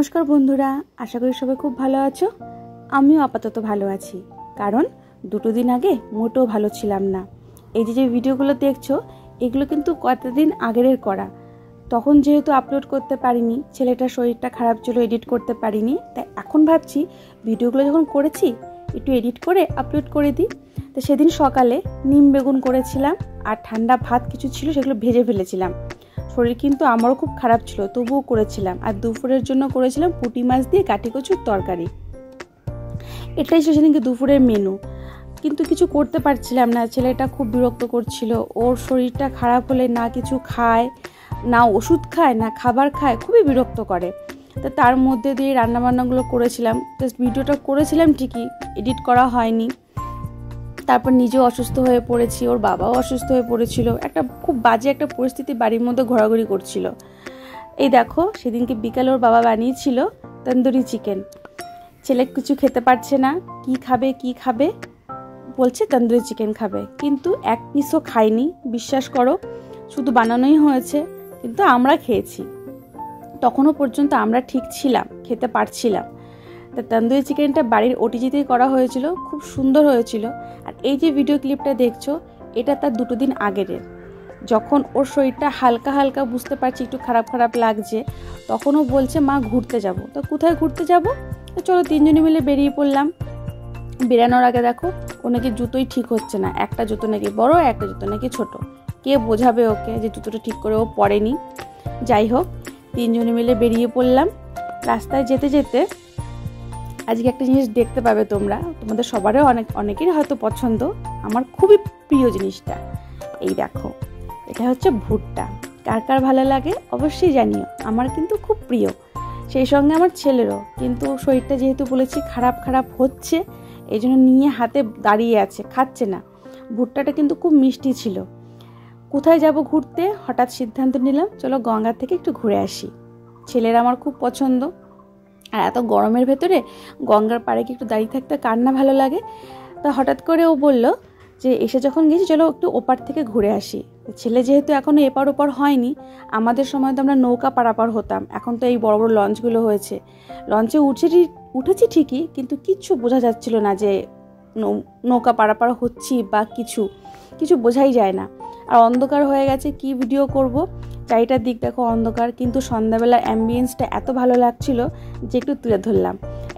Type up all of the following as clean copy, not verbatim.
নমস্কার বন্ধুরা, আশা করি সবাই খুব ভালো আছো। আমিও আপাতত ভালো আছি, কারণ দুটো দিন আগে মোটেও ভালো ছিলাম না। এই যে ভিডিওগুলো দেখছো, এগুলো কিন্তু কতদিন আগের করা। তখন যেহেতু আপলোড করতে পারিনি, ছেলেটার শরীরটা খারাপ ছিল, এডিট করতে পারিনি। তাই এখন ভাবছি ভিডিওগুলো যখন করেছি একটু এডিট করে আপলোড করে দিই। তো সেদিন সকালে নিম বেগুন করেছিলাম, আর ঠান্ডা ভাত কিছু ছিল, সেগুলো ভেজে ফেলেছিলাম। শরীর কিন্তু আমারও খুব খারাপ ছিল, তবুও করেছিলাম। আর দুপুরের জন্য করেছিলাম পুঁটি মাছ দিয়ে কাঠি কচুর তরকারি। এটাই সেদিনকে দুপুরের মেনু। কিন্তু কিছু করতে পারছিলাম না, ছেলেটা খুব বিরক্ত করছিল। ওর শরীরটা খারাপ হলে না কিছু খায়, না ওষুধ খায়, না খাবার খায়, খুবই বিরক্ত করে। তো তার মধ্যে দিয়ে রান্নাবান্নাগুলো করেছিলাম। তো ভিডিওটা করেছিলাম ঠিকই, এডিট করা হয়নি। তারপর নিজেও অসুস্থ হয়ে পড়েছি, ওর বাবাও অসুস্থ হয়ে পড়েছিল। একটা খুব বাজে একটা পরিস্থিতি বাড়ির মধ্যে ঘোরাঘুরি করছিল। এই দেখো, সেদিনকে বিকালে ওর বাবা বানিয়েছিল তন্দুরি চিকেন। ছেলে কিছু খেতে পারছে না, কি খাবে বলছে তন্দুরি চিকেন খাবে, কিন্তু এক পিসও খাইনি, বিশ্বাস করো। শুধু বানানোই হয়েছে, কিন্তু আমরা খেয়েছি। তখনও পর্যন্ত আমরা ঠিক ছিলাম, খেতে পারছিলাম। তা তন্দুরি চিকেনটা বাড়ির ওটিজিতেই করা হয়েছিল, খুব সুন্দর হয়েছিল। আর এই যে ভিডিও ক্লিপটা দেখছো, এটা তার দুটো দিন আগের। যখন ওর শরীরটা হালকা হালকা বুঝতে পারছি একটু খারাপ খারাপ লাগছে, তখনও বলছে মা ঘুরতে যাব। তো কোথায় ঘুরতে যাব? তো চলো তিনজনে মিলে বেরিয়ে পড়লাম। বেরানোর আগে দেখো, ও নাকি জুতোই ঠিক হচ্ছে না। একটা জুতো নাকি বড়, একটা জুতো নাকি ছোট। কে বোঝাবে ওকে যে জুতোটা ঠিক করে ও পরেনি? যাই হোক, তিনজনে মিলে বেরিয়ে পড়লাম। রাস্তায় যেতে যেতে আজকে একটা জিনিস দেখতে পাবে তোমরা, তোমাদের সবারও অনেকেরই হয়তো পছন্দ, আমার খুবই প্রিয় জিনিসটা। এই দেখো, এটা হচ্ছে ভুট্টা। কার কার ভালো লাগে অবশ্যই জানিও, আমার কিন্তু খুব প্রিয়। সেই সঙ্গে আমার ছেলেরও। কিন্তু শরীরটা যেহেতু বলেছি খারাপ হচ্ছে, এই জন্য নিয়ে হাতে দাঁড়িয়ে আছে, খাচ্ছে না। ভুট্টাটা কিন্তু খুব মিষ্টি ছিল। কোথায় যাব ঘুরতে, হঠাৎ সিদ্ধান্ত নিলাম চলো গঙ্গা থেকে একটু ঘুরে আসি। ছেলের আমার খুব পছন্দ। আর এত গরমের ভেতরে গঙ্গার পাড়ে কি একটু দাঁড়িয়ে থাকতে কার না ভালো লাগে। তা হঠাৎ করে ও বলল যে এসে যখন গেছি চলো একটু ওপার থেকে ঘুরে আসি। ছেলে যেহেতু এখনও এপার ওপার হয়নি, আমাদের সময় তো আমরা নৌকা পারাপার হতাম, এখন তো এই বড় বড় লঞ্চগুলো হয়েছে। লঞ্চে উঠেছি ঠিকই, কিন্তু কিচ্ছু বোঝা যাচ্ছিল না যে নৌকা পারাপার হচ্ছি বা কিছু বোঝাই যায় না। আর অন্ধকার হয়ে গেছে, কি ভিডিও করব। চারিটার দিক দেখো অন্ধকার, কিন্তু সন্ধ্যাবেলার অ্যাম্বিয়েন্সটা এত ভালো লাগছিল যে একটু তুলে ধরলাম।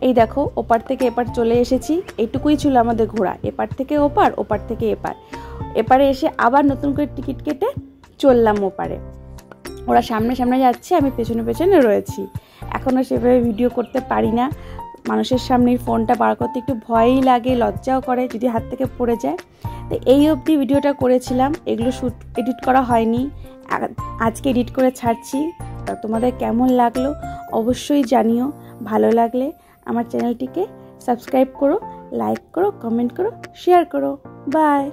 এই দেখো, ওপার থেকে এপার চলে এসেছি। এইটুকুই ছিল আমাদের ঘোরা, এপার থেকে ওপার, ওপার থেকে এপার। এপারে এসে আবার নতুন করে টিকিট কেটে চললাম ওপারে। ওরা সামনে সামনে যাচ্ছে, আমি পেছনে পেছনে রয়েছি। এখনও সেভাবে ভিডিও করতে পারি না, মানুষের সামনে ফোনটা বার করতে একটু ভয়ই লাগে, লজ্জাও করে যদি হাত থেকে পড়ে যায়। তো এই অবধি ভিডিওটা করেছিলাম, এগুলো এডিট করা হয়নি, আজকে এডিট করে ছাড়ছি। তা তোমাদের কেমন লাগলো অবশ্যই জানিও। ভালো লাগলে আমার চ্যানেলটিকে সাবস্ক্রাইব করো, লাইক করো, কমেন্ট করো, শেয়ার করো। বাই।